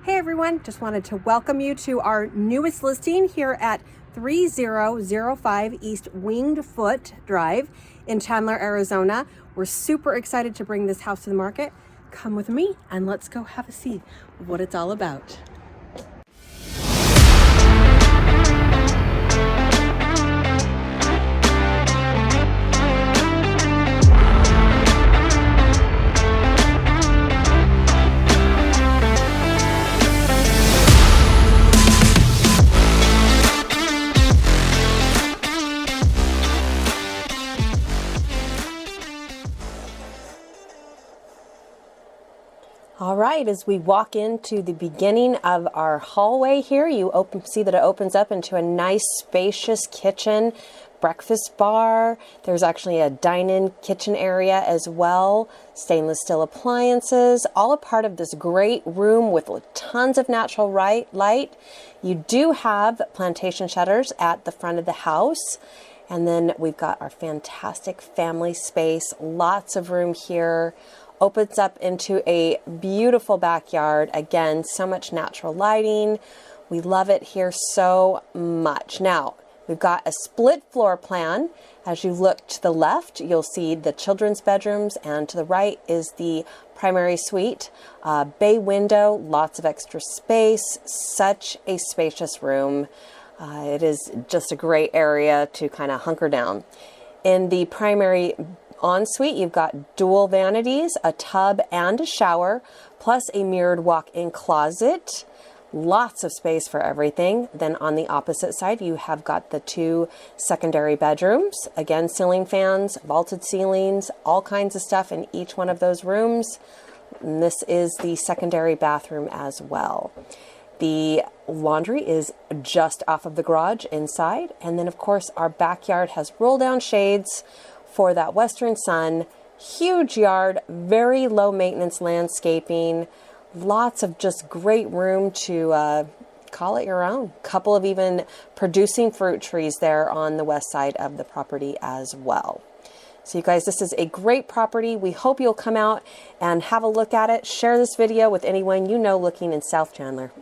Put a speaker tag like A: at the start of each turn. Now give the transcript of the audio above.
A: Hey everyone, just wanted to welcome you to our newest listing here at 3005 East Winged Foot Drive in Chandler, Arizona. We're super excited to bring this house to the market. Come with me and let's go have a see what it's all about. All right, as we walk into the beginning of our hallway here, you see that it opens up into a nice spacious kitchen, breakfast bar. There's actually a dine-in kitchen area as well, stainless steel appliances, all a part of this great room with tons of natural light. You do have plantation shutters at the front of the house. And then we've got our fantastic family space, lots of room here. Opens up into a beautiful backyard. Again, so much natural lighting. We love it here so much. Now, we've got a split floor plan. As you look to the left, you'll see the children's bedrooms, and to the right is the primary suite. Bay window, lots of extra space, such a spacious room. It is just a great area to kind of hunker down. In the primary ensuite, you've got dual vanities, a tub and a shower, plus a mirrored walk-in closet. Lots of space for everything. Then on the opposite side, you have got the two secondary bedrooms. Again, ceiling fans, vaulted ceilings, all kinds of stuff in each one of those rooms. And this is the secondary bathroom as well. The laundry is just off of the garage inside. And then, of course, our backyard has roll-down shades for that western sun. Huge yard, very low maintenance landscaping, lots of just great room to call it your own. Couple of even producing fruit trees there on the west side of the property as well. So you guys, this is a great property. We hope you'll come out and have a look at it. Share this video with anyone you know looking in South Chandler.